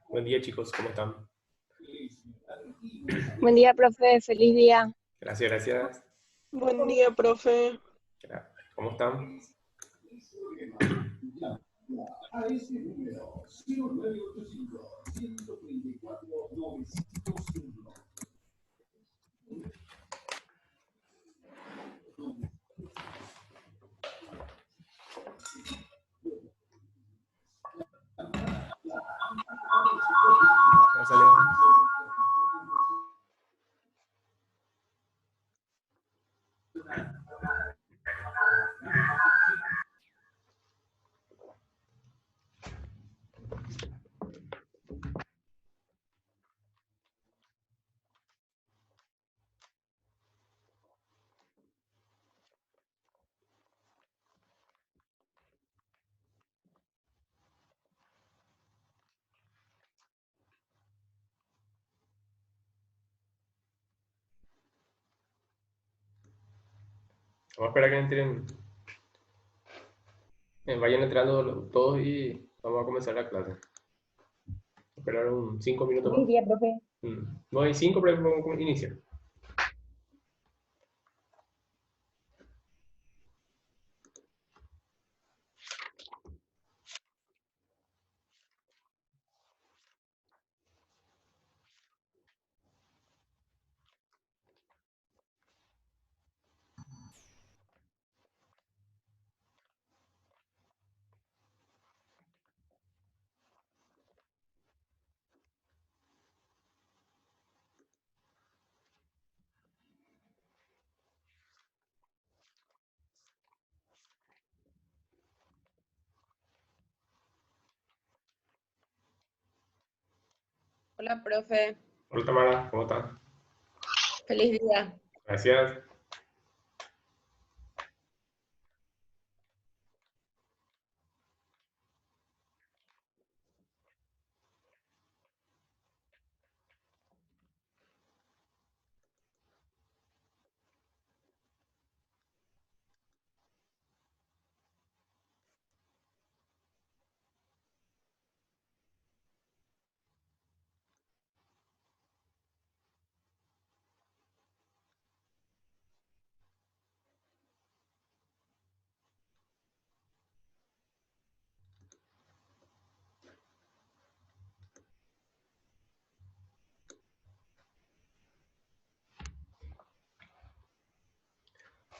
Buen día, chicos, ¿cómo están? Buen día, profe. Feliz día. Gracias, gracias. Buen día, profe. ¿Cómo están? Gracias, Leo. Vamos a esperar que entren, vayan entrando todos y vamos a comenzar la clase. Esperar un 5 minutos más. Feliz día, profe. No hay 5, pero vamos a iniciar. Hola, profe. Hola, Tamara, ¿cómo estás? Feliz día. Gracias.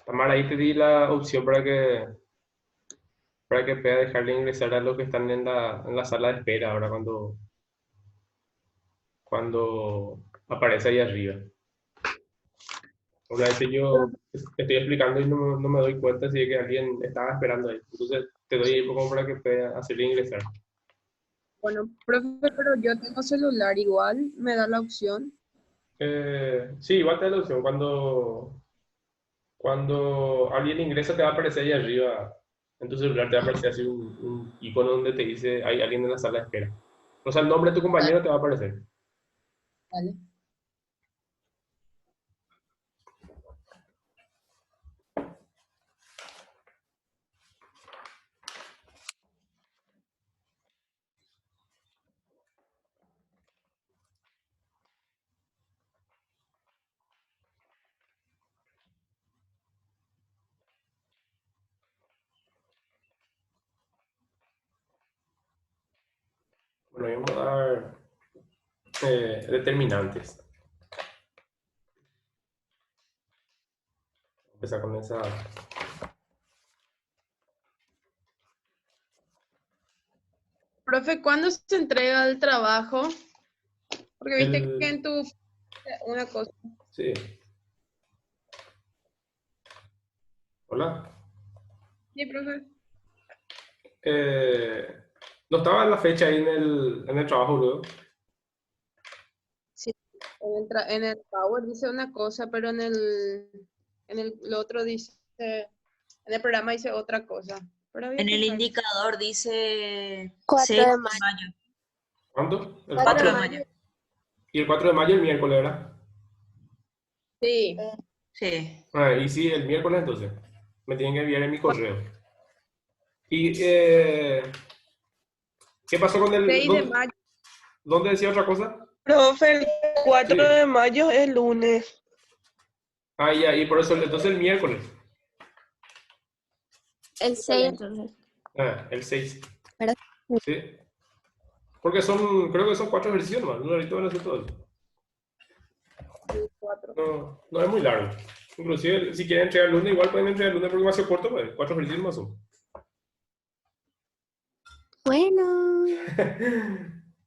Tamara, ahí te di la opción para que pueda dejarle ingresar a los que están en la sala de espera ahora cuando aparece ahí arriba. Una vez que yo estoy explicando y no me doy cuenta si es que alguien estaba esperando ahí. Entonces te doy ahí como para que pueda hacerle ingresar. Bueno, profe, pero yo tengo celular igual, me da la opción. Sí, igual te da la opción. Cuando alguien ingresa te va a aparecer ahí arriba. En tu celular te va a aparecer así un icono donde te dice hay alguien en la sala de espera. O sea, el nombre de tu compañero te va a aparecer. Vale. Bueno, ahí vamos a dar determinantes. Empezar con esa. Profe, ¿cuándo se entrega el trabajo? Porque viste que El, en tu... Una cosa. sí. Hola. Sí, profe. No estaba la fecha ahí en el trabajo luego. Sí. En el Power dice una cosa, pero lo otro dice... En el programa dice otra cosa. Pero voy a En el fijar. indicador dice 4 6 de de mayo. mayo. ¿Cuánto? El 4 4 de de 4. mayo. mayo. Y el 4 de mayo el miércoles, ¿verdad? Sí. Sí. Y sí, el miércoles entonces. Me tienen que enviar en mi correo. ¿Y qué pasó con el... 6 de mayo. ¿Dónde decía otra cosa? Profe, el 4 Sí. de mayo es lunes. Ah, ya, y por eso, entonces el miércoles. El 6 entonces. Ah, el 6. ¿Verdad? Sí. Porque creo que son 4 ejercicios nomás. No, ahorita van a hacer todo. El 4. No, no es muy largo. Inclusive, si quieren entregar el lunes, igual pueden entregar el lunes porque va a ser corto, pues. 4 ejercicios más son. Bueno.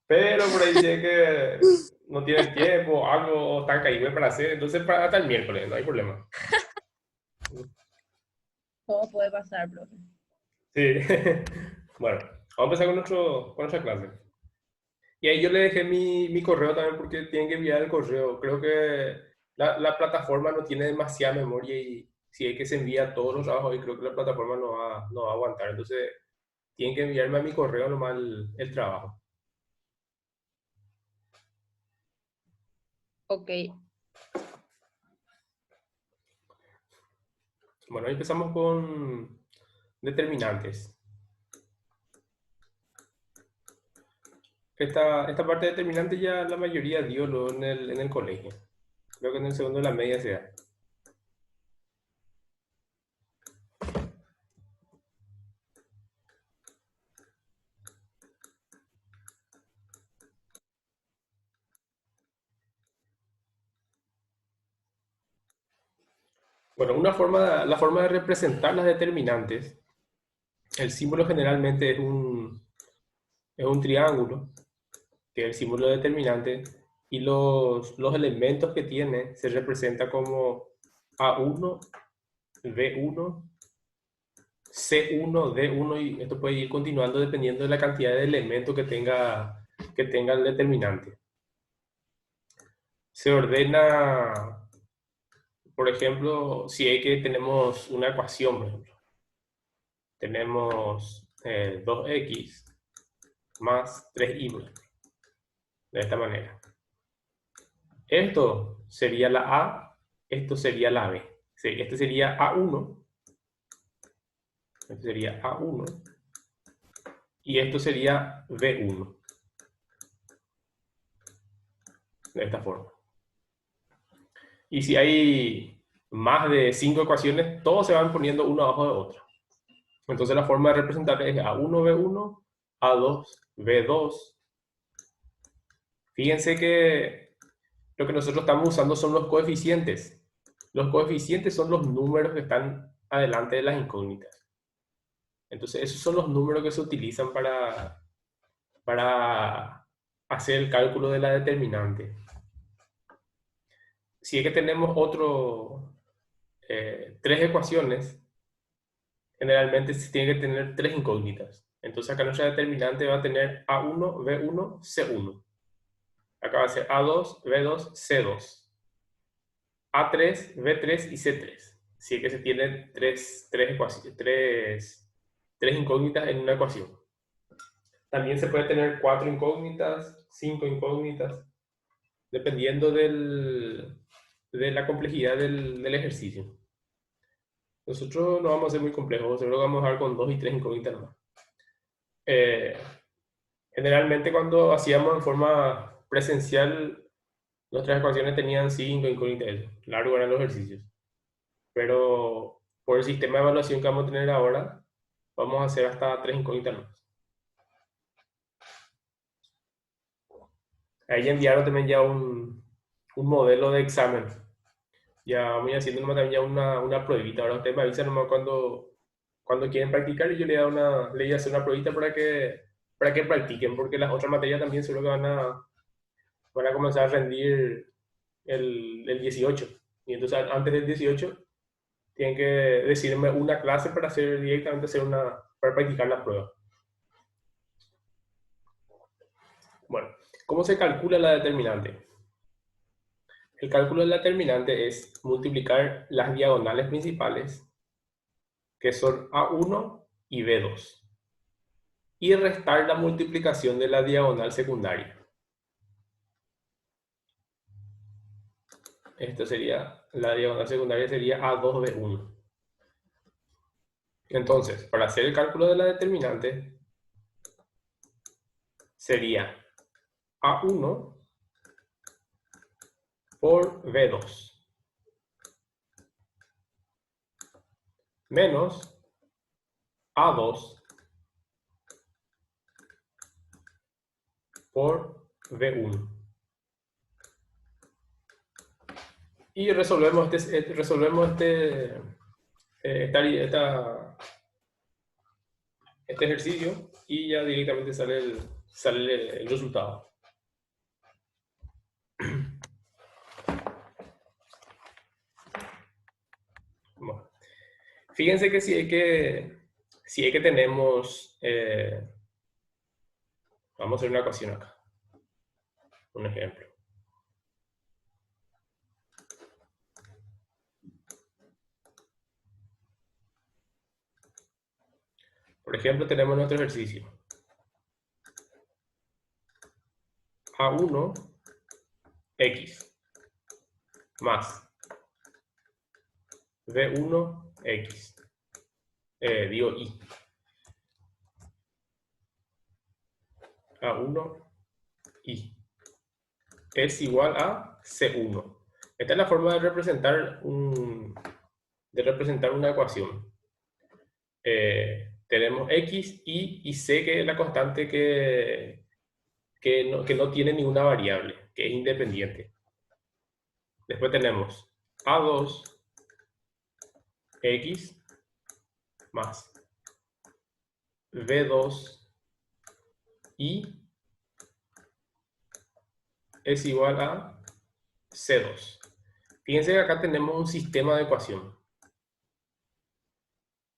Pero por ahí sé que no tienen tiempo, algo, están caídos para hacer. Entonces, hasta el miércoles, no hay problema. Todo puede pasar, profe. Sí. Bueno, vamos a empezar con nuestra clase. Y ahí yo le dejé mi correo también porque tienen que enviar el correo. Creo que la plataforma no tiene demasiada memoria y si hay que se envía todos los trabajos ahí, creo que la plataforma no va a aguantar. Entonces, tienen que enviarme a mi correo nomás el trabajo. Ok. Bueno, ahí empezamos con determinantes. Esta parte determinante ya la mayoría dio en el colegio. Creo que en el segundo de la media se da. Bueno, la forma de representar las determinantes, el símbolo generalmente es un triángulo, que es el símbolo determinante, y los elementos que tiene se representa como A1, B1, C1, D1, y esto puede ir continuando dependiendo de la cantidad de elementos que tenga el determinante. Se ordena, por ejemplo, si hay que tenemos una ecuación, por ejemplo. Tenemos 2x más 3y, de esta manera. Esto sería la A, esto sería la B. Sí, este sería A1, este sería A1, y esto sería B1, de esta forma. Y si hay más de 5 ecuaciones, todos se van poniendo uno abajo de otro. Entonces la forma de representar es A1, B1, A2, B2. Fíjense que lo que nosotros estamos usando son los coeficientes. Los coeficientes son los números que están adelante de las incógnitas. Entonces esos son los números que se utilizan para hacer el cálculo de la determinante. Si es que tenemos tres ecuaciones, generalmente se tiene que tener tres incógnitas. Entonces acá nuestra determinante va a tener A1, B1, C1. Acá va a ser A2, B2, C2. A3, B3 y C3. Si es que se tienen tres incógnitas en una ecuación. También se puede tener 4 incógnitas, 5 incógnitas, dependiendo de la complejidad del ejercicio. Nosotros no vamos a ser muy complejos, nosotros vamos a dar con 2 y 3 incógnitas nomás. Generalmente cuando hacíamos en forma presencial, nuestras ecuaciones tenían 5 incógnitas, largo eran los ejercicios. Pero por el sistema de evaluación que vamos a tener ahora, vamos a hacer hasta 3 incógnitas más. Ahí ya enviaron también ya un modelo de examen. Ya voy haciendo nomás también ya una pruebita. Ahora ustedes me avisan nomás cuando quieren practicar y yo le voy a hacer una pruebita para que practiquen, porque las otras materias también seguro que van a comenzar a rendir el 18. Y entonces antes del 18 tienen que decirme una clase para hacer directamente para practicar la prueba. Bueno, ¿cómo se calcula la determinante? El cálculo de la determinante es multiplicar las diagonales principales, que son A1 y B2, y restar la multiplicación de la diagonal secundaria. La diagonal secundaria sería A2B1. Entonces, para hacer el cálculo de la determinante, sería A1 por B2 menos A2 por B1. Y resolvemos este ejercicio y ya directamente sale el resultado. Bueno, fíjense que si hay que tenemos, vamos a hacer una ecuación acá, un ejemplo. Por ejemplo, tenemos nuestro ejercicio. A1 X más B1 X, digo Y. A1 Y es igual a C1. Esta es la forma de representar una ecuación. Tenemos X, Y y C, que es la constante que no tiene ninguna variable, que es independiente. Después tenemos A2 X más B2 Y es igual a C2. Fíjense que acá tenemos un sistema de ecuación.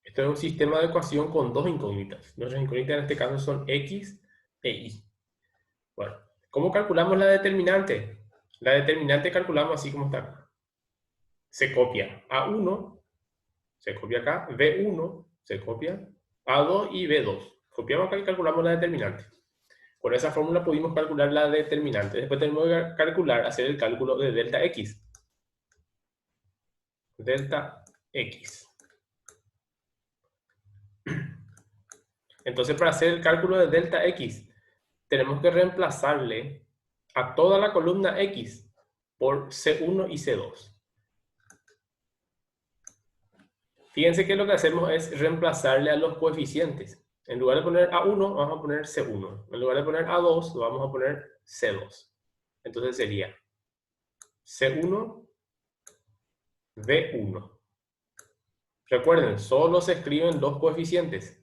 Esto es un sistema de ecuación con dos incógnitas. Nuestras incógnitas en este caso son X e Y. Bueno, ¿cómo calculamos la determinante? La determinante calculamos así como está acá. Se copia A1, se copia acá, B1, se copia A2 y B2. Copiamos acá y calculamos la determinante. Con esa fórmula pudimos calcular la determinante. Después tenemos que hacer el cálculo de delta X. Delta X. Entonces, para hacer el cálculo de delta X, tenemos que reemplazarle a toda la columna X por C1 y C2. Fíjense que lo que hacemos es reemplazarle a los coeficientes. En lugar de poner A1, vamos a poner C1. En lugar de poner A2, vamos a poner C2. Entonces sería C1, B1. Recuerden, solo se escriben dos coeficientes.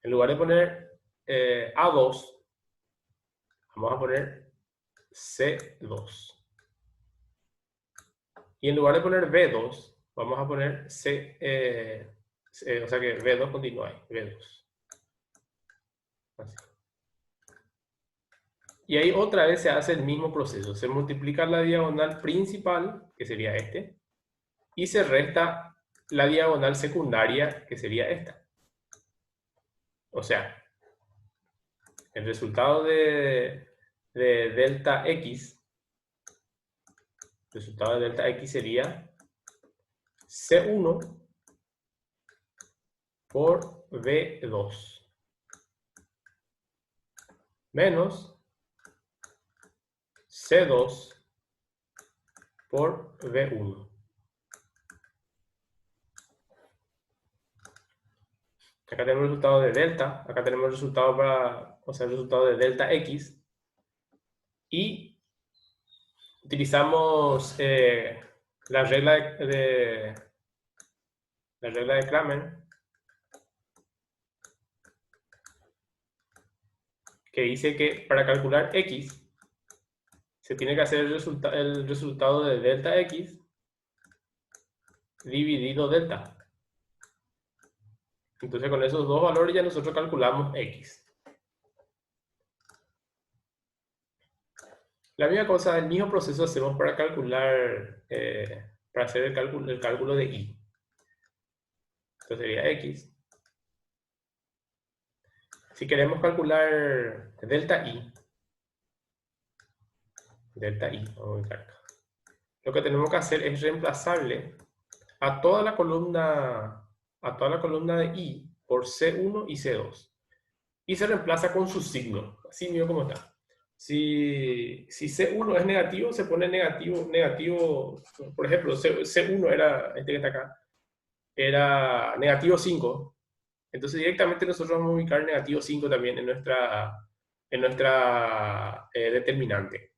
En lugar de poner A2, vamos a poner C2. Y en lugar de poner B2, vamos a poner o sea que B2 continúa ahí, B2. Así. Y ahí otra vez se hace el mismo proceso. Se multiplica la diagonal principal, que sería este, y se resta la diagonal secundaria, que sería esta. O sea, el resultado de delta X, sería C1 por B2 menos C2 por B1. Acá tenemos el resultado de delta, acá tenemos el resultado el resultado de delta X, y utilizamos la regla de Cramer, que dice que para calcular X se tiene que hacer el resultado de delta X dividido delta. Entonces con esos dos valores ya nosotros calculamos X. La misma cosa, el mismo proceso hacemos para calcular, para hacer el cálculo de Y. Entonces sería X. Si queremos calcular delta Y, vamos a ubicar acá. Lo que tenemos que hacer es reemplazarle a toda la columna de Y por C1 y C2. Y se reemplaza con su signo. Así mismo como está. Si C1 es negativo, se pone negativo. Por ejemplo, C1 era, este que está acá, era negativo 5. Entonces directamente nosotros vamos a ubicar negativo 5 también en nuestra determinante.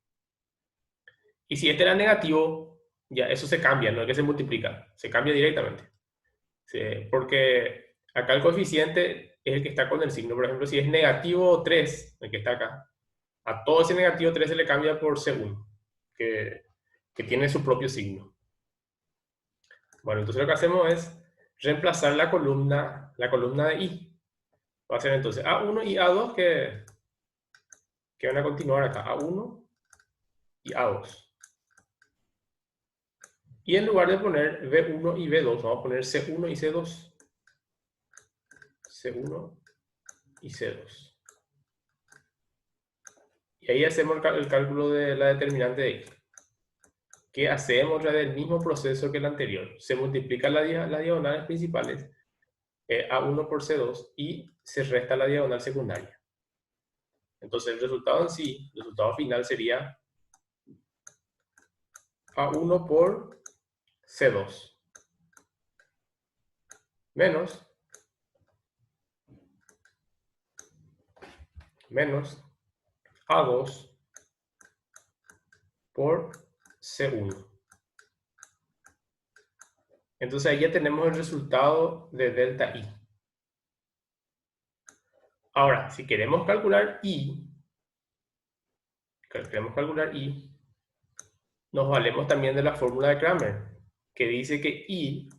Y si este era negativo, ya eso se cambia, no es que se multiplica, se cambia directamente. Sí, porque acá el coeficiente es el que está con el signo. Por ejemplo, si es negativo 3, el que está acá, a todo ese negativo 3 se le cambia por C1, que tiene su propio signo. Bueno, entonces lo que hacemos es reemplazar la columna de I. Va a ser entonces A1 y A2 que van a continuar acá, A1 y A2. Y en lugar de poner B1 y B2, vamos a poner C1 y C2. C1 y C2. Y ahí hacemos el cálculo de la determinante de X. Que hacemos el mismo proceso que el anterior. Se multiplican las diagonales principales, A1 por C2, y se resta la diagonal secundaria. Entonces el resultado en sí, el resultado final sería A1 por C2 menos A2 por C1. Entonces ahí ya tenemos el resultado de delta I. Ahora, si queremos calcular I, nos valemos también de la fórmula de Cramer, que dice que I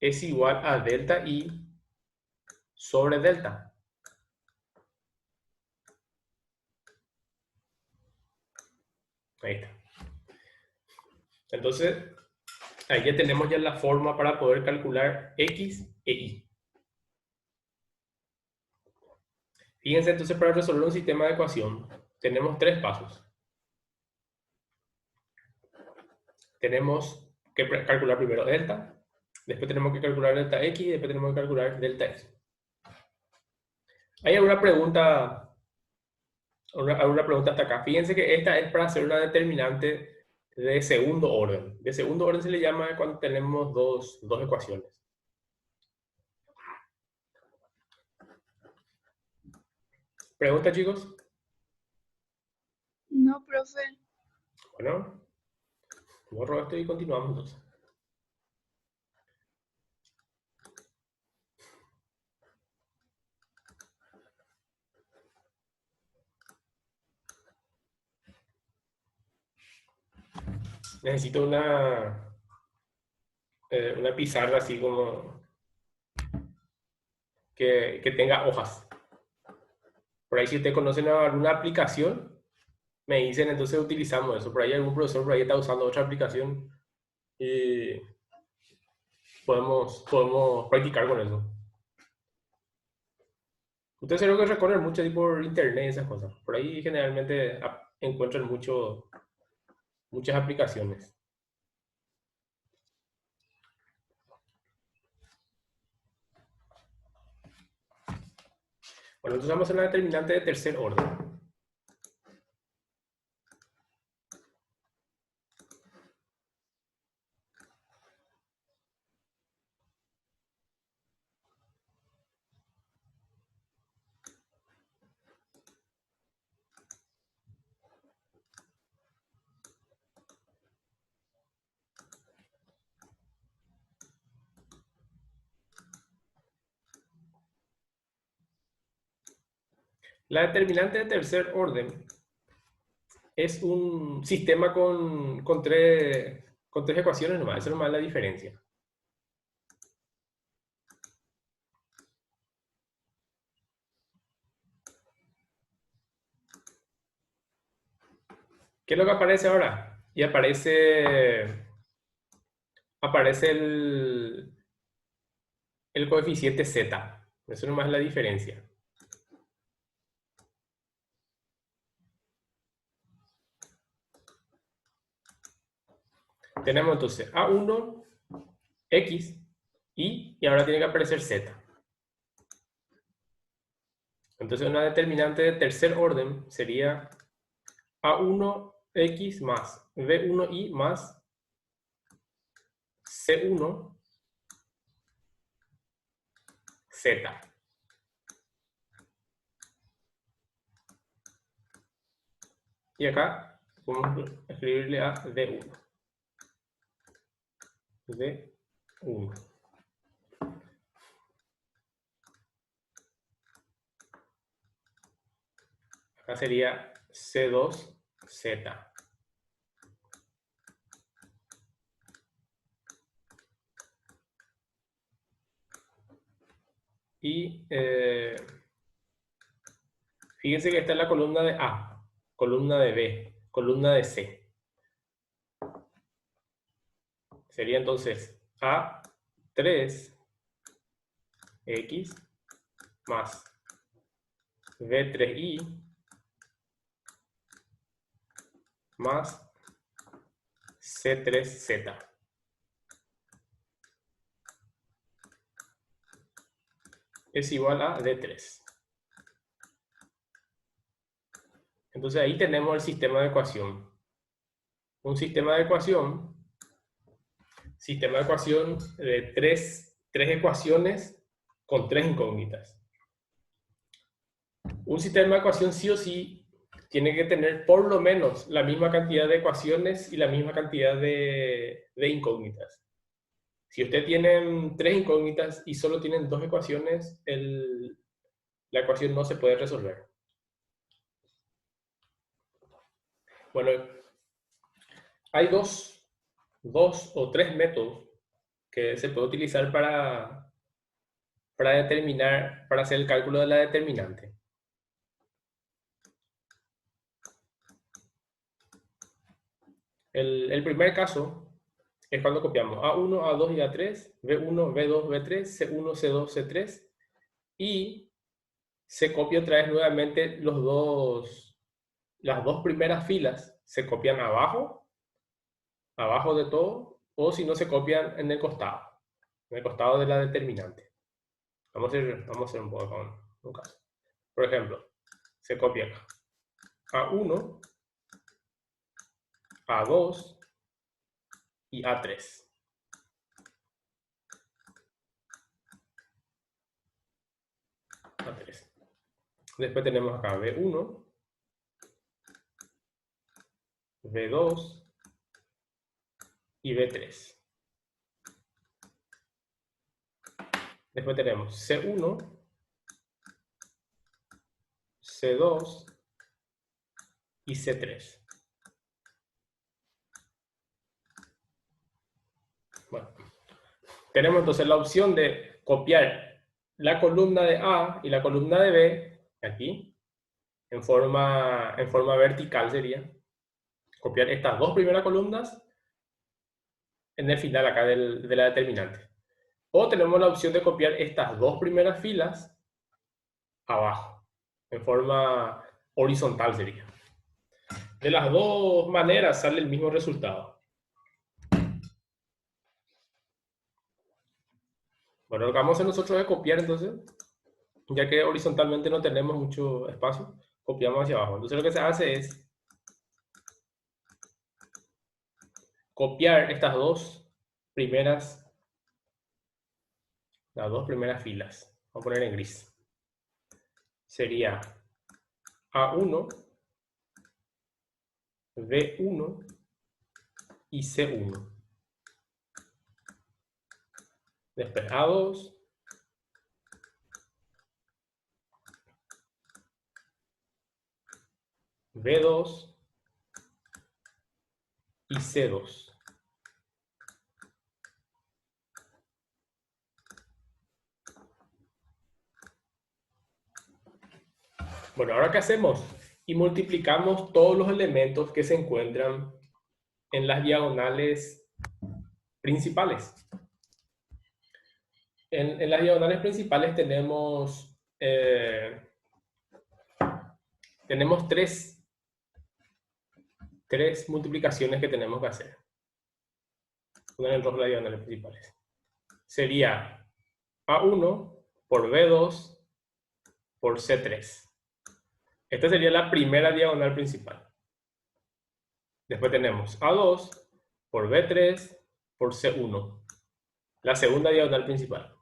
es igual a delta I sobre delta. Ahí está. Entonces, ahí ya tenemos ya la forma para poder calcular X e Y. Fíjense entonces, para resolver un sistema de ecuación, tenemos 3 pasos. Tenemos que calcular primero delta, después tenemos que calcular delta X y después tenemos que calcular delta Y. ¿Hay alguna pregunta? ¿Alguna pregunta hasta acá? Fíjense que esta es para hacer una determinante de segundo orden. De segundo orden se le llama cuando tenemos dos ecuaciones. ¿Pregunta, chicos? No, profe. Bueno, borro esto y continuamos entonces. Necesito una pizarra así como que tenga hojas. Por ahí si ustedes conocen alguna aplicación, me dicen, entonces utilizamos eso. Por ahí algún profesor por ahí está usando otra aplicación y podemos practicar con eso. Ustedes seguro que recorren mucho ahí por internet y esas cosas. Por ahí generalmente encuentran muchas aplicaciones. Bueno, entonces vamos a hacer una determinante de tercer orden. La determinante de tercer orden es un sistema con tres ecuaciones nomás. Esa es nomás la diferencia. ¿Qué es lo que aparece ahora? Y aparece el coeficiente z. Eso nomás es la diferencia. Tenemos entonces A1, X, Y ahora tiene que aparecer Z. Entonces una determinante de tercer orden sería A1x más B1y más C1 Z. Y acá podemos escribirle a D1. D1. Acá sería C2Z. Y fíjense que esta es la columna de A, columna de B, columna de C. Sería entonces A3X más B3Y más C3Z. Es igual a D3. Entonces ahí tenemos el sistema de ecuación. Un sistema de ecuación de tres ecuaciones con tres incógnitas. Un sistema de ecuación sí o sí tiene que tener por lo menos la misma cantidad de ecuaciones y la misma cantidad de incógnitas. Si usted tiene tres incógnitas y solo tienen dos ecuaciones, la ecuación no se puede resolver. Bueno, hay dos o tres métodos que se puede utilizar para hacer el cálculo de la determinante. El primer caso es cuando copiamos A1, A2 y A3, B1, B2, B3, C1, C2, C3, y se copia otra vez nuevamente las dos primeras filas, se copian abajo de todo, o si no se copian en el costado de la determinante. Vamos a hacer un poco con un caso. Por ejemplo, se copia acá A1, A2 y A3. Después tenemos acá B1, B2 y B3. Después tenemos C1, C2 y C3. Bueno, tenemos entonces la opción de copiar la columna de A y la columna de B, aquí, en forma vertical sería. Copiar estas dos primeras columnas en el final acá de la determinante. O tenemos la opción de copiar estas dos primeras filas abajo, en forma horizontal sería. De las dos maneras sale el mismo resultado. Bueno, lo que vamos a hacer nosotros es copiar entonces, ya que horizontalmente no tenemos mucho espacio, copiamos hacia abajo. Entonces lo que se hace es copiar estas dos primeras filas. Vamos a poner en gris. Sería A1, B1 y C1. Después A2, B2 y C2. Bueno, ahora ¿qué hacemos? Y multiplicamos todos los elementos que se encuentran en las diagonales principales. En las diagonales principales tenemos tres multiplicaciones que tenemos que hacer. Poner en rojo las diagonales principales. Sería A1 por B2 por C3. Esta sería la primera diagonal principal. Después tenemos A2 por B3 por C1. La segunda diagonal principal.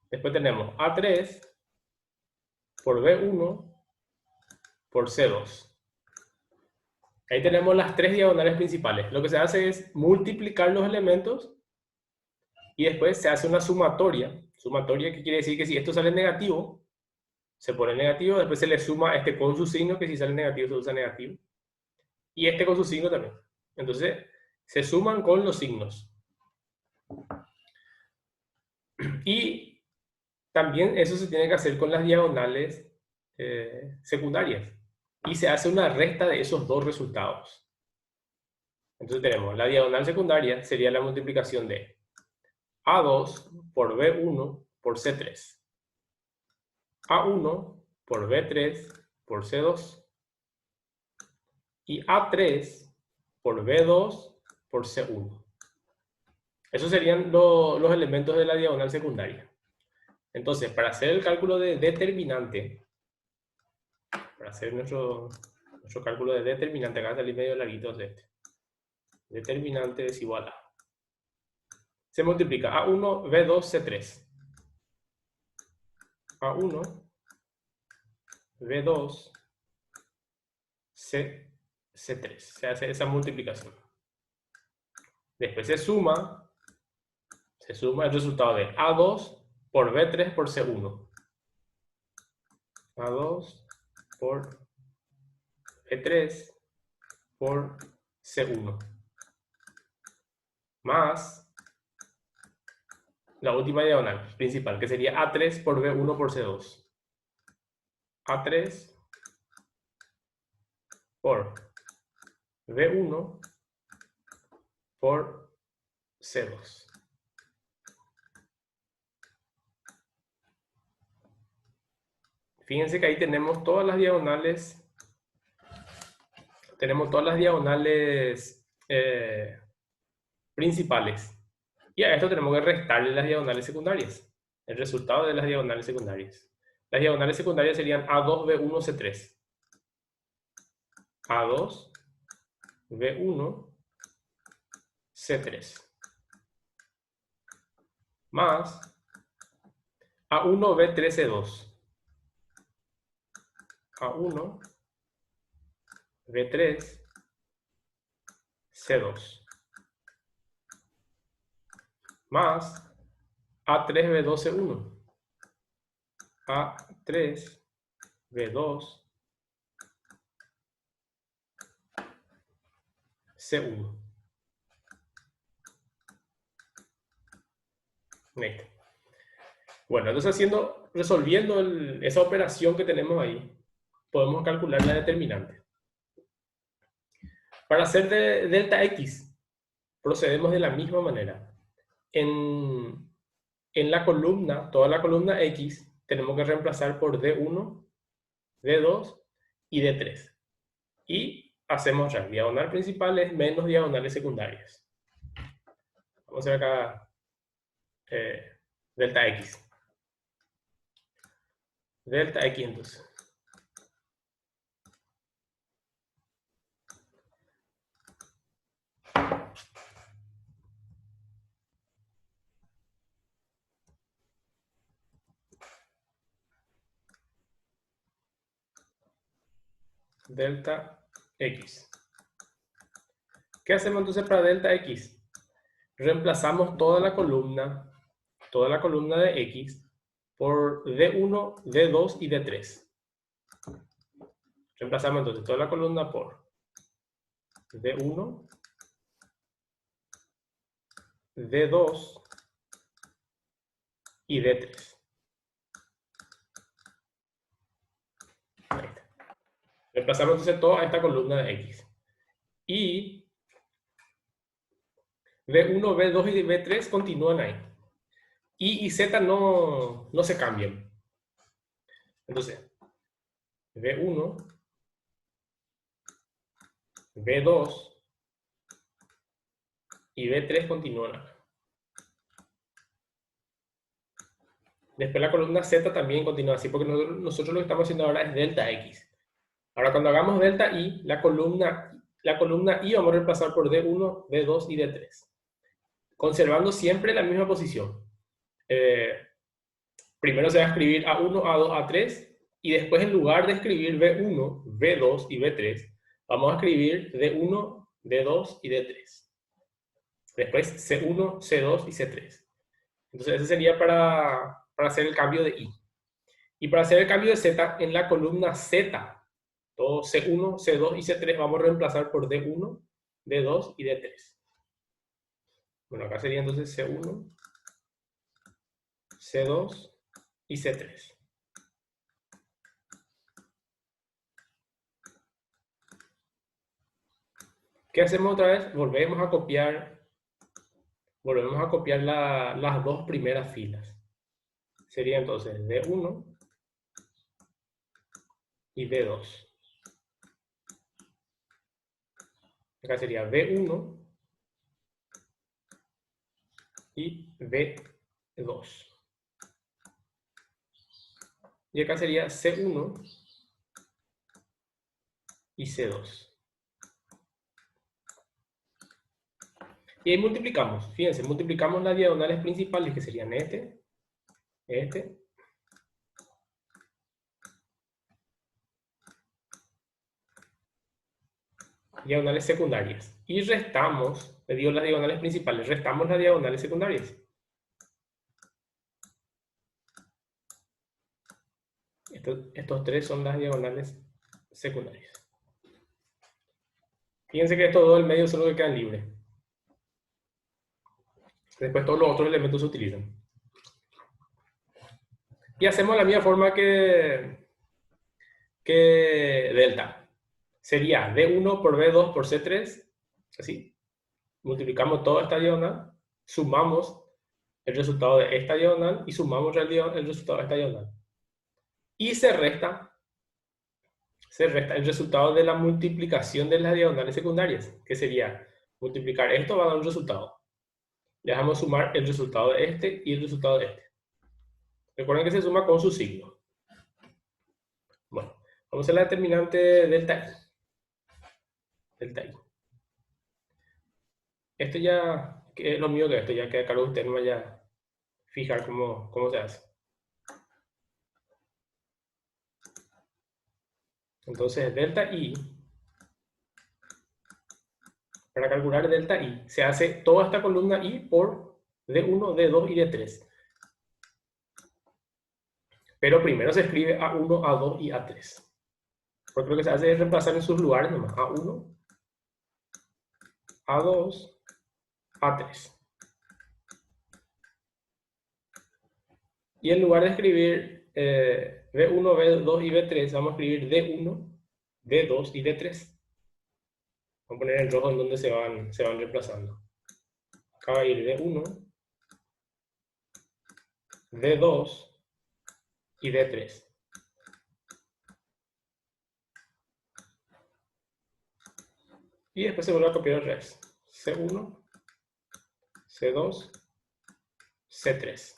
Después tenemos A3 por B1 por C2. Ahí tenemos las tres diagonales principales. Lo que se hace es multiplicar los elementos y después se hace una sumatoria. Sumatoria que quiere decir que si esto sale negativo, se pone negativo, después se le suma este con su signo, que si sale negativo se usa negativo. Y este con su signo también. Entonces, se suman con los signos. Y también eso se tiene que hacer con las diagonales secundarias. Y se hace una resta de esos dos resultados. Entonces tenemos la diagonal secundaria, sería la multiplicación de A2 por B1 por C3. A1 por B3 por C2. Y A3 por B2 por C1. Esos serían los elementos de la diagonal secundaria. Entonces, para hacer el cálculo de determinante, para hacer nuestro cálculo de determinante, acá salir medio larguito de este. Determinante es igual a. Se multiplica A1, B2, C3. A1, B2, C3. Se hace esa multiplicación. Después se suma el resultado de A2 por B3 por C1. A2 por B3 por C1. Más la última diagonal principal, que sería A3 por B1 por C2. A3 por B1 por C2. Fíjense que ahí tenemos todas las diagonales. Tenemos todas las diagonales principales. Y a esto tenemos que restarle las diagonales secundarias. El resultado de las diagonales secundarias. Las diagonales secundarias serían A2, B1, C3. A2, B1, C3. Más A1, B3, C2. A1, B3, C2. Más A3, B2, C1. A3, B2, C1. Listo. Bueno, entonces resolviendo esa operación que tenemos ahí, podemos calcular la determinante. Para hacer de delta X, procedemos de la misma manera. En la columna, toda la columna X, tenemos que reemplazar por D1, D2 y D3. Y hacemos ya diagonal principales menos diagonales secundarias. Vamos a hacer acá delta X. Delta X entonces. Delta X. ¿Qué hacemos entonces para delta X? Reemplazamos toda la columna de X por D1, D2 y D3. Reemplazamos entonces toda la columna por D1, D2 y D3. Ahí está. Reemplazamos entonces toda esta columna de X. Y B1, B2 y B3 continúan ahí. Y Z no se cambian. Entonces, B1, B2 y B3 continúan acá. Después la columna Z también continúa así, porque nosotros lo que estamos haciendo ahora es delta X. Ahora cuando hagamos delta Y, la columna Y vamos a reemplazar por D1, D2 y D3. Conservando siempre la misma posición. Primero se va a escribir A1, A2, A3, y después en lugar de escribir B1, B2 y B3, vamos a escribir D1, D2 y D3. Después C1, C2 y C3. Entonces ese sería para hacer el cambio de Y. Y para hacer el cambio de Z, en la columna Z, todo C1, C2 y C3 vamos a reemplazar por D1, D2 y D3. Bueno, acá sería entonces C1, C2 y C3. ¿Qué hacemos otra vez? Volvemos a copiar las dos primeras filas. Sería entonces D1 y D2. Acá sería B1 y B2. Y acá sería C1 y C2. Y ahí multiplicamos. Fíjense, multiplicamos las diagonales principales, que serían este. Diagonales secundarias. Y restamos, le digo las diagonales principales, restamos las diagonales secundarias. Estos tres son las diagonales secundarias. Fíjense que estos dos del medio son los que quedan libres. Después todos los otros elementos se utilizan. Y hacemos la misma forma que delta. Sería D1 por D2 por C3. Así. Multiplicamos toda esta diagonal. Sumamos el resultado de esta diagonal y sumamos el resultado de esta diagonal. Y se resta el resultado de la multiplicación de las diagonales secundarias, que sería multiplicar esto va a dar un resultado. Le dejamos sumar el resultado de este y el resultado de este. Recuerden que se suma con su signo. Bueno, vamos a la determinante delta I. Delta I. Esto ya, que es lo mío que esto, ya queda cargo de usted, no vaya a fijar cómo se hace. Entonces, delta I, para calcular delta I, se hace toda esta columna I por D1, D2 y D3. Pero primero se escribe A1, A2 y A3. Porque lo que se hace es reemplazar en sus lugares nomás. A1, A2, A3. Y en lugar de escribir B1, B2 y B3, vamos a escribir D1, D2 y D3. Vamos a poner en rojo en donde se van reemplazando. Acá va a ir D1, D2 y D3. Y después se vuelve a copiar otra vez. C1, C2, C3.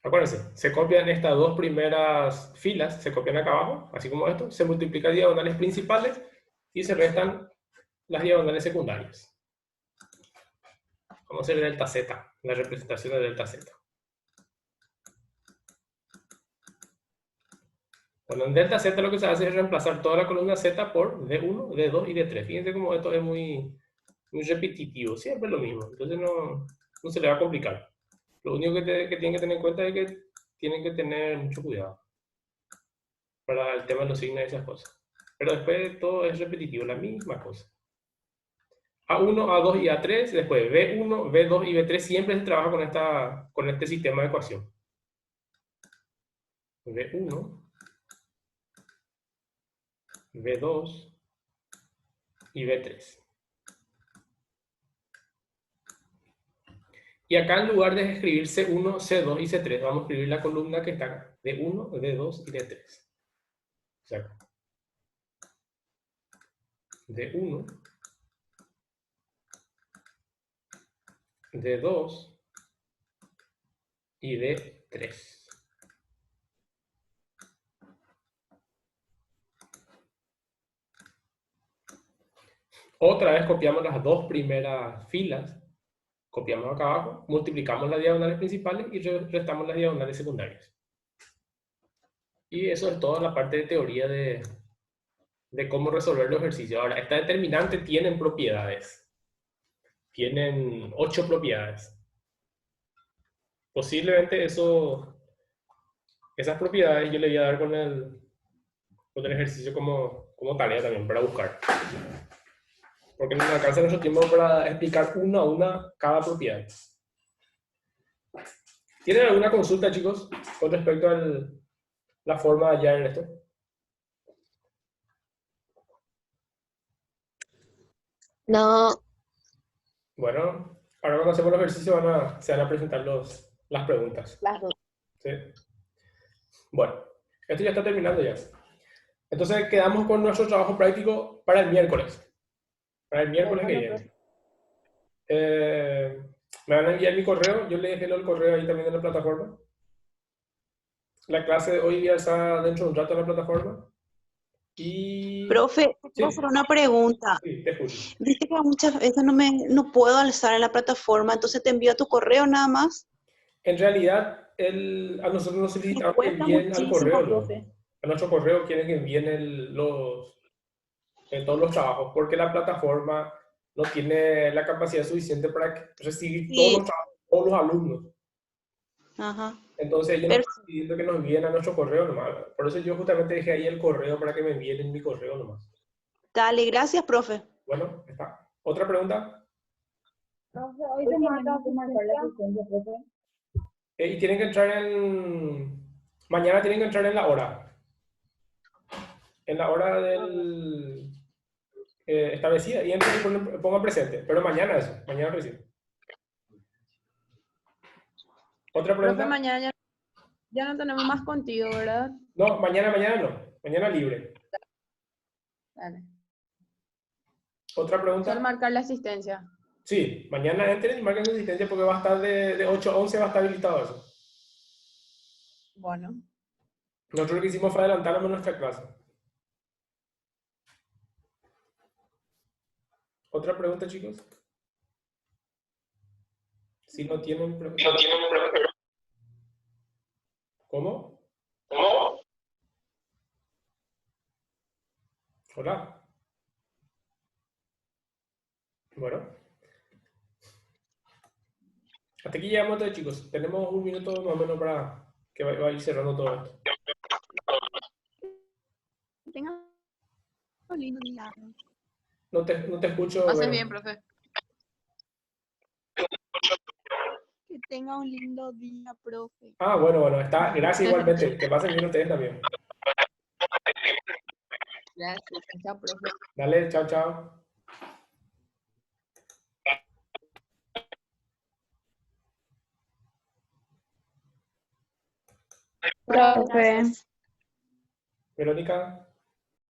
Acuérdense, se copian estas dos primeras filas, se copian acá abajo, así como esto, se multiplican diagonales principales y se restan las diagonales secundarias. Vamos a hacer delta Z, la representación de delta Z. Bueno, en delta Z lo que se hace es reemplazar toda la columna Z por D1, D2 y D3. Fíjense cómo esto es muy repetitivo, siempre es lo mismo, entonces no se le va a complicar. Lo único que tienen que tener en cuenta es que tienen que tener mucho cuidado para el tema de los signos y esas cosas. Pero después todo es repetitivo, la misma cosa. A1, A2 y A3, después B1, B2 y B3, siempre se trabaja con este sistema de ecuación. B1, B2 y B3. Y acá en lugar de escribir C1, C2 y C3, vamos a escribir la columna que está acá, D1, D2 y D3. O sea, D1, de 2 y de 3. Otra vez copiamos las dos primeras filas, copiamos acá abajo, multiplicamos las diagonales principales y restamos las diagonales secundarias. Y eso es toda la parte de teoría de cómo resolver los ejercicios. Ahora, esta determinante tienen propiedades. Tienen 8 propiedades. Posiblemente esas propiedades yo le voy a dar con el ejercicio como tarea también para buscar. Porque no me alcanza nuestro tiempo para explicar una a una cada propiedad. ¿Tienen alguna consulta, chicos, con respecto a la forma de hallar esto? No, Bueno, ahora cuando hacemos los ejercicios se van a presentar las preguntas. las dos. ¿Sí? Bueno, esto ya está terminando ya. Entonces quedamos con nuestro trabajo práctico para el miércoles. Para el miércoles que viene. Me van a enviar mi correo. Yo le dejé el correo ahí también en la plataforma. La clase de hoy ya está dentro de un rato en la plataforma. Y... Profe, Sí. quiero hacer una pregunta. Sí, te escucho. Viste que muchas veces no puedo alzar en la plataforma, entonces te envío a tu correo nada más. En realidad, a nosotros nos Me solicitamos que cuesta envíen al muchísimo, correo, ¿no? profe. A nuestro correo quieren que envíen todos los trabajos, porque la plataforma no tiene la capacidad suficiente para recibir Sí. todos los trabajos, todos los alumnos. Ajá. Entonces ellos nos Perfecto. están pidiendo que nos envíen a nuestro correo nomás. Por eso yo justamente dejé ahí el correo para que me envíen en mi correo nomás. Dale, gracias, profe. Bueno, está. ¿Otra pregunta? Hoy te marca la asistencia, profe. Y tienen que entrar mañana tienen que entrar en la hora. En la hora establecida. Y entren y pongan presente. Pero mañana eso. Mañana recién. ¿Otra pregunta? Profe, mañana ya no tenemos más contigo, ¿verdad? No, mañana no. Mañana libre. Dale. ¿Otra Solo pregunta? marcar la asistencia. Sí, mañana entren y marquen su asistencia porque va a estar de 8 a 11 va a estar habilitado eso. Bueno. Nosotros lo que hicimos fue adelantarnos nuestra clase. ¿Otra pregunta, chicos? Si no tienen pregunta. ¿Cómo? Hola. Bueno. Hasta aquí llegamos entonces, chicos. Tenemos un minuto más o menos para que va a ir cerrando todo esto. Tengan un lindo día. No te escucho. Pasen Vero. bien, profe. Que tenga un lindo día, profe. Ah, bueno, está. Gracias igualmente. Que pasen bien ustedes también. Gracias. Chao, profe. Dale, chao, chao. Profe. Verónica.